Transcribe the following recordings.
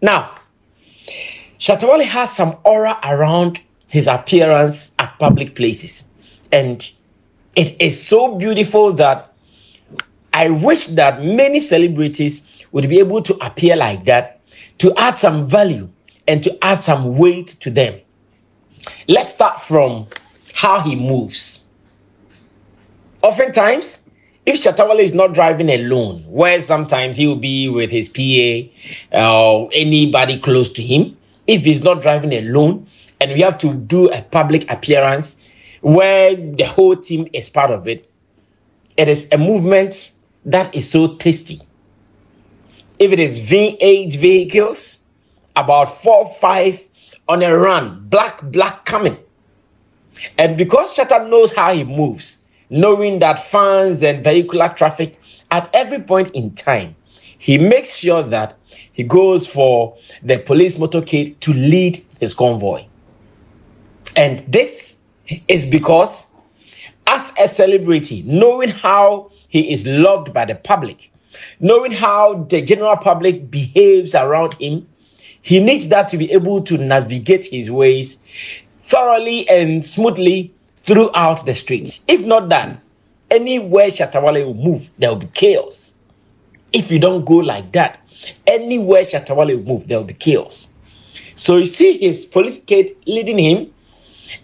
Now, Shatta Wale has some aura around his appearance at public places. And it is so beautiful that I wish that many celebrities would be able to appear like that, to add some value and to add some weight to them. Let's start from how he moves. Oftentimes, if Shatta Wale is not driving alone, where sometimes he will be with his PA or anybody close to him, if he's not driving alone and we have to do a public appearance where the whole team is part of it, it is a movement that is so tasty. If it is V8 vehicles, about 4 or 5 on a run, black coming. And because Shatta knows how he moves, knowing that fans and vehicular traffic at every point in time, he makes sure that he goes for the police motorcade to lead his convoy. And this is because, as a celebrity, knowing how he is loved by the public, knowing how the general public behaves around him, he needs that to be able to navigate his ways thoroughly and smoothly throughout the streets. If not that, anywhere Shatta Wale will move, there will be chaos. If you don't go like that, anywhere Shatta Wale will move, there will be chaos. So you see his police kit leading him,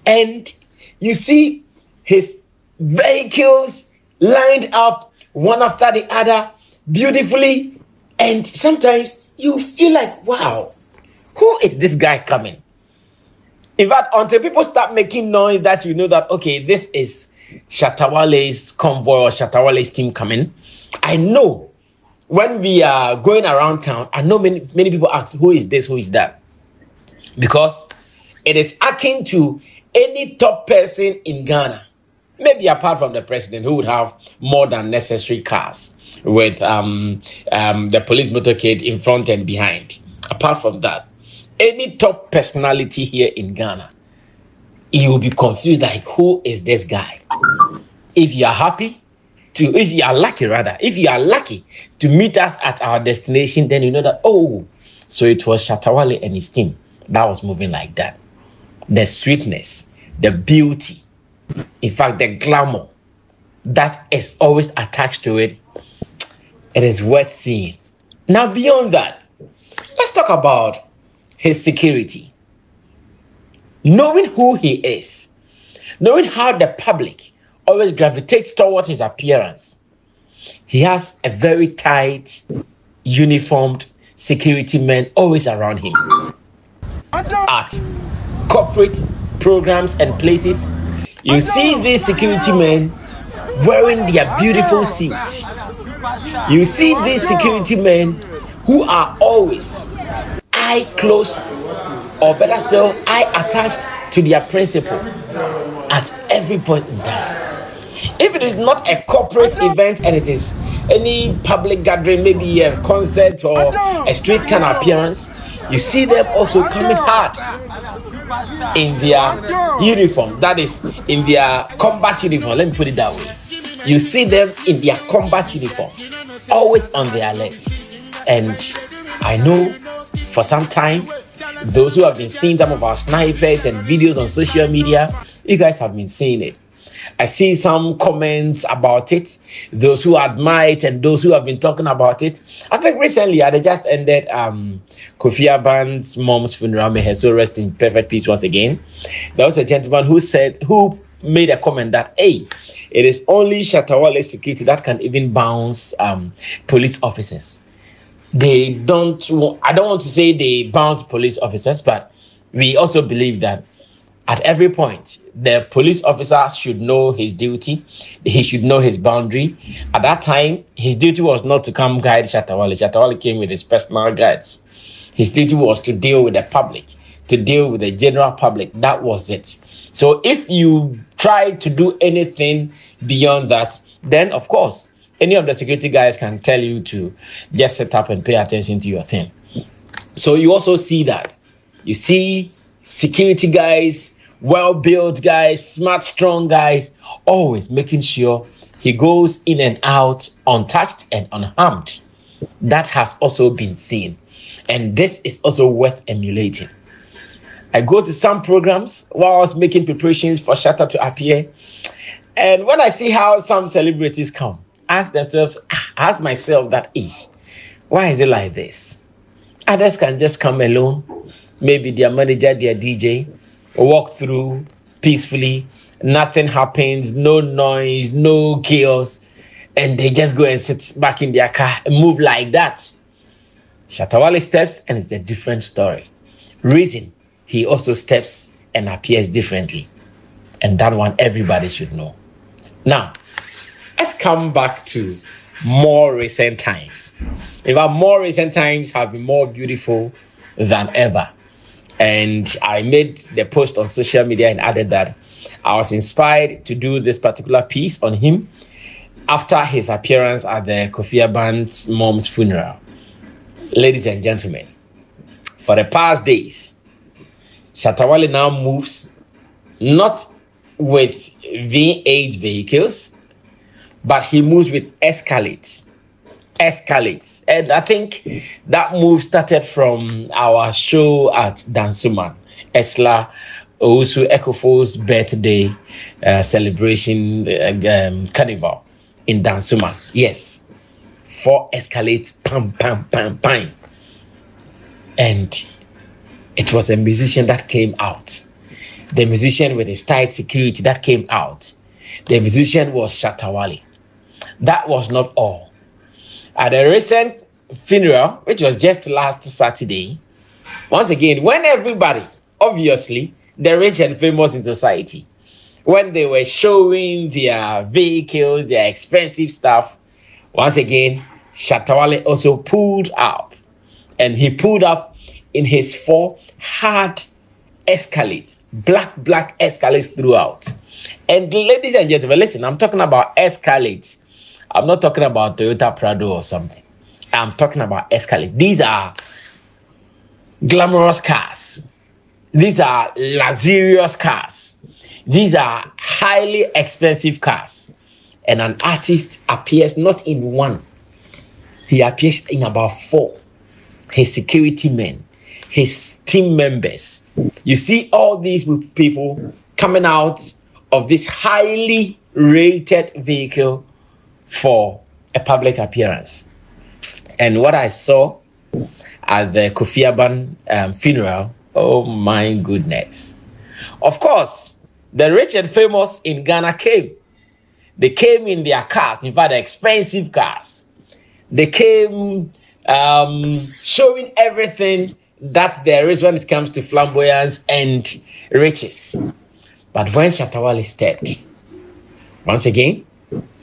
and you see his vehicles lined up one after the other beautifully, and sometimes you feel like, wow, who is this guy coming? In fact, until people start making noise that you know that, okay, this is Shatta Wale's convoy or Shatta Wale's team coming. I know when we are going around town, I know many people ask, who is this, who is that? Because it is akin to any top person in Ghana, maybe apart from the president, who would have more than necessary cars with the police motorcade in front and behind. Apart from that, any top personality here in Ghana, you will be confused like, who is this guy? If you are lucky to meet us at our destination, then you know that, oh, so it was Shatta Wale and his team that was moving like that. The sweetness, the beauty, in fact, the glamour that is always attached to it, it is worth seeing. Now, beyond that, let's talk about his security. Knowing who he is, knowing how the public always gravitates towards his appearance, he has a very tight, uniformed security men always around him. At corporate programs and places, you see these security men wearing their beautiful suits. You see these security men who are always eye close, or better still, eye attached to their principal at every point in time. If it is not a corporate event and it is any public gathering, maybe a concert or a street kind of appearance, you see them also coming hard in their uniform, that is, in their combat uniform. Let me put it that way. You see them in their combat uniforms, always on their alert. And I know for some time, those who have been seeing some of our snipers and videos on social media, you guys have been seeing it. I see some comments about it, those who admire it and those who have been talking about it. I think recently they just ended Kofi Abban's mom's funeral. May her soul rest in perfect peace once again. There was a gentleman who made a comment that, hey, it is only Shatta Wale security that can even bounce police officers. I don't want to say they bounce police officers, but we also believe that at every point, the police officer should know his duty. He should know his boundary. At that time, his duty was not to come guide Shatta Wale. Shatta Wale came with his personal guides. His duty was to deal with the public, to deal with the general public. That was it. So if you try to do anything beyond that, then of course, any of the security guys can tell you to just sit up and pay attention to your thing. So you also see that. You see security guys, well-built guys, smart, strong guys, always making sure he goes in and out untouched and unharmed. That has also been seen. And this is also worth emulating. I go to some programs while I was making preparations for Shatta to appear. And when I see how some celebrities come, ask myself that why is it like this? Others can just come alone. Maybe their manager, their DJ, walk through peacefully. Nothing happens, no noise, no chaos. And they just go and sit back in their car and move like that. Shatta Wale steps and it's a different story. Reason, he also steps and appears differently. And that one everybody should know. Now, let's come back to more recent times. In fact, more recent times have been more beautiful than ever. And I made the post on social media and added that I was inspired to do this particular piece on him after his appearance at the Kofi Abban's mom's funeral. Ladies and gentlemen, for the past days, Shatta Wale now moves not with V8 vehicles, but he moves with escalates. And I think that move started from our show at Dansuman, Esla Owusu Ekofo's birthday celebration carnival in Dansuman. Yes, 4 escalates, pam, pam, pam, pam. And it was a musician that came out. The musician with his tight security that came out. The musician was Shatta Wale. That was not all. At a recent funeral, which was just last Saturday, once again, when everybody, obviously, the rich and famous in society, when they were showing their vehicles, their expensive stuff, once again, Shatta Wale also pulled up. And he pulled up in his 4 hard escalates, black escalates throughout. And ladies and gentlemen, listen, I'm talking about escalates. I'm not talking about Toyota Prado or something. I'm talking about escalates. These are glamorous cars. These are luxurious cars. These are highly expensive cars. And an artist appears not in 1. He appears in about 4. His security men, his team members. You see all these people coming out of this highly rated vehicle for a public appearance. And what I saw at the Kofi Abban funeral, oh my goodness. Of course, the rich and famous in Ghana came. They came in their cars, in fact, expensive cars. They came showing everything that there is when it comes to flamboyance and riches. But when Shatta Wale stepped, once again,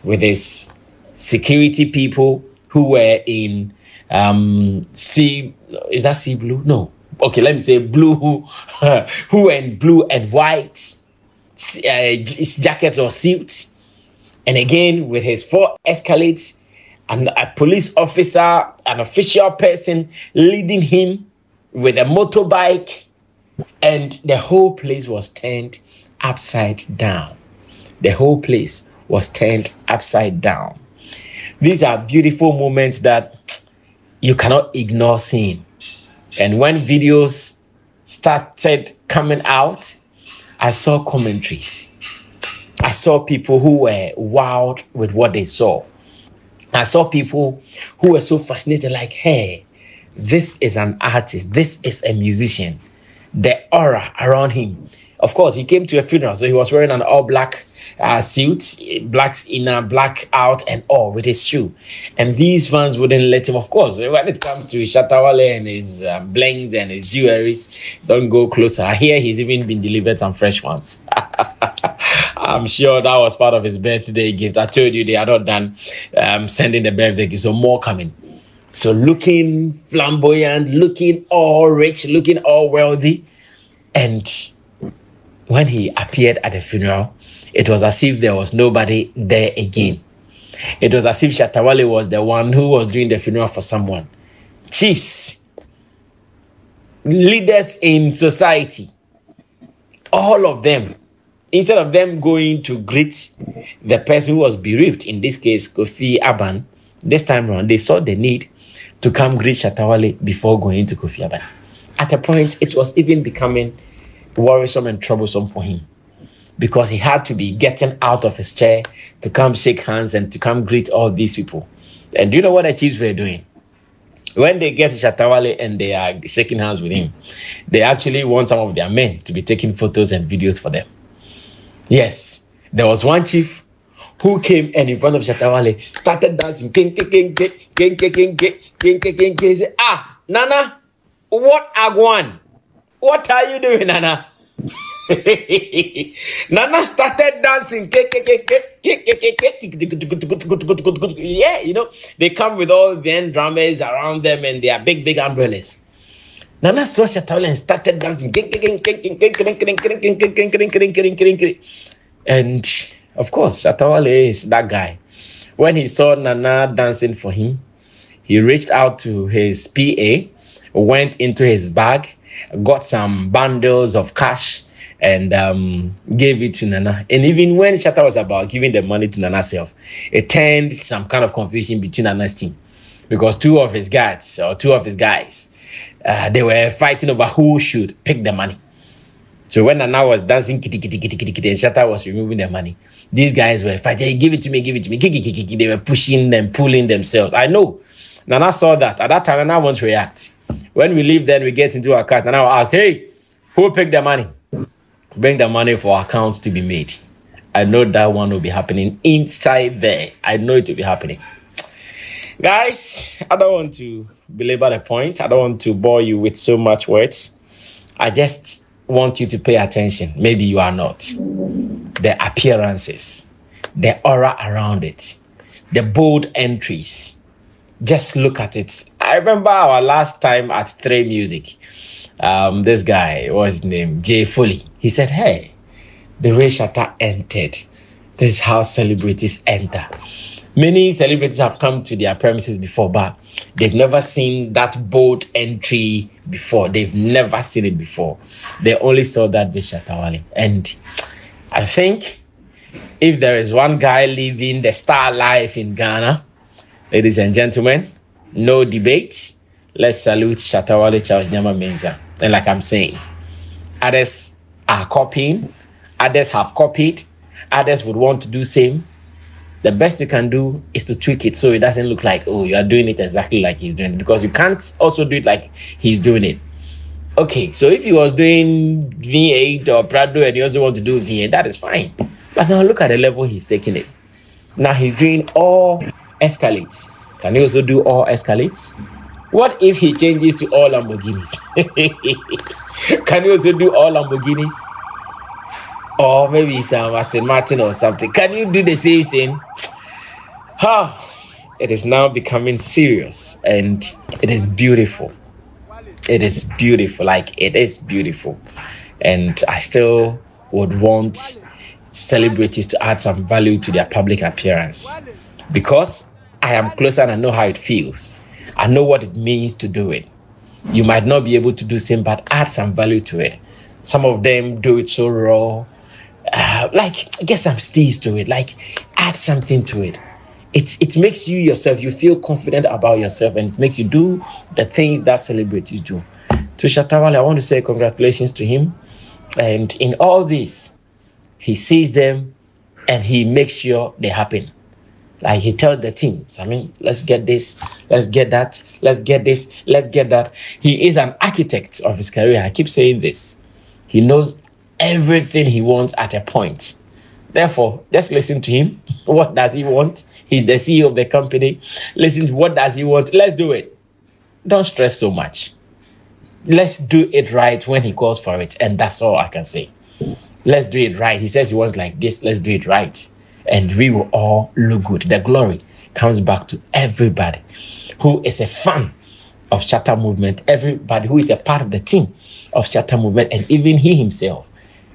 with his security people who were in is that sea blue? No. Okay, let me say blue, who were in blue and white jackets or suits. And again, with his 4 escalates, and a police officer, an official person leading him with a motorbike, and the whole place was turned upside down. The whole place was turned upside down. These are beautiful moments that you cannot ignore seeing. And when videos started coming out, I saw commentaries. I saw people who were wowed with what they saw. I saw people who were so fascinated, like, hey, this is an artist. This is a musician. The aura around him. Of course, he came to a funeral, so he was wearing an all-black suit, black inner, black out, and all with his shoe. And these fans wouldn't let him, of course, when it comes to Shatta Wale and his blings and his jewelries, don't go closer. I hear he's even been delivered some fresh ones. I'm sure that was part of his birthday gift. I told you they are not done sending the birthday gift, so more coming. So looking flamboyant, looking all rich, looking all wealthy. And when he appeared at the funeral, it was as if there was nobody there again. It was as if Shatta Wale was the one who was doing the funeral for someone. Chiefs, leaders in society, all of them, instead of them going to greet the person who was bereaved, in this case, Kofi Abban, this time around, they saw the need to come greet Shatta Wale before going to Kofi Abban. At a point, it was even becoming worrisome and troublesome for him because he had to be getting out of his chair to come shake hands and to come greet all these people. And do you know what the Chiefs were doing? When they get to Shatta Wale and they are shaking hands with him, they actually want some of their men to be taking photos and videos for them. Yes, there was one chief who came and in front of Shatta Wale started dancing. He said, "Ah, Nana, what Agwan? What are you doing, Nana?" Nana started dancing. Yeah, you know, they come with all the end drummers around them and their big umbrellas. Nana saw Shatta Wale and started dancing. And of course, Shatta Wale is that guy. When he saw Nana dancing for him, he reached out to his PA, went into his bag, got some bundles of cash, and gave it to Nana. And even when Shatta was about giving the money to Nana self, it turned some kind of confusion between Nana's team. Because two of his guys, they were fighting over who should pick the money. So when Nana was dancing, kitty, and Shatta was removing the money, these guys were fighting, "Hey, give it to me, give it to me." They were pushing them, pulling themselves. I know. Nana saw that. At that time, Nana won't react. When we leave, then we get into our account. Nana will ask, "Hey, who picked the money? Bring the money for accounts to be made." I know that one will be happening inside there. I know it will be happening. Guys, I don't want to belabor the point. I don't want to bore you with so much words. I just want you to pay attention. Maybe you are not. The appearances, the aura around it, the bold entries. Just look at it. I remember our last time at 3 Music. This guy, what's his name? Jay Foley. He said, "Hey, the way Shatta entered, this is how celebrities enter." Many celebrities have come to their premises before, but they've never seen that bold entry before. They've never seen it before. They only saw that with Shatta Wale. And I think if there is one guy living the star life in Ghana, ladies and gentlemen, no debate, let's salute Shatta Wale Charles Nyama Mensah. And like I'm saying, others are copying, others have copied, others would want to do same. The best you can do is to tweak it so it doesn't look like, oh, you are doing it exactly like he's doing it, because you can't also do it like he's doing it. Okay, so if he was doing V8 or Prado and you also want to do V8, that is fine. But now look at the level he's taking it. Now he's doing all escalates. Can he also do all escalates? What if he changes to all Lamborghinis? Can he also do all Lamborghinis? Or maybe some Aston Martin or something. Can you do the same thing? It is now becoming serious and it is beautiful. It is beautiful. Like, it is beautiful. And I still would want celebrities to add some value to their public appearance, because I am closer and I know how it feels. I know what it means to do it. You might not be able to do same, but add some value to it. Some of them do it so raw. Like, get some steez to it. Like, add something to it. It makes you yourself, you feel confident about yourself, and it makes you do the things that celebrities do. To Shatta Wale, I want to say congratulations to him. And in all this, he sees them and he makes sure they happen. Like, he tells the team, Sammy, let's get this, let's get that, let's get this, let's get that. He is an architect of his career. I keep saying this. He knows everything he wants at a point. Therefore, just listen to him. What does he want? He's the CEO of the company. Listen to what does he want. Let's do it. Don't stress so much. Let's do it right when he calls for it. And that's all I can say. Let's do it right. He says he wants like this. Let's do it right. And we will all look good. The glory comes back to everybody who is a fan of Shatta movement. Everybody who is a part of the team of Shatta movement. And even he himself.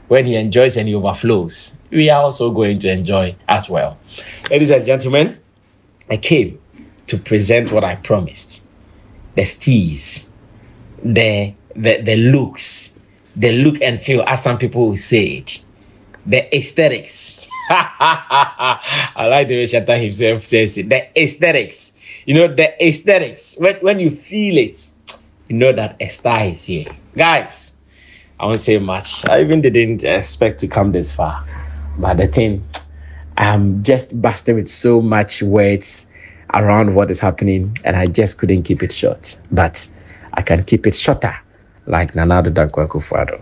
When he enjoys and he overflows, we are also going to enjoy as well. Ladies and gentlemen, I came to present what I promised. The steez, the looks, the look and feel, as some people will say it. The aesthetics. I like the way Shatta himself says it. The aesthetics. you know, the aesthetics. When you feel it, you know that a star is here. Guys, I won't say much. I even didn't expect to come this far. But the thing, I'm just busted with so much words around what is happening, and I just couldn't keep it short. But I can keep it shorter, like Nana Dankwa Akufo-Addo.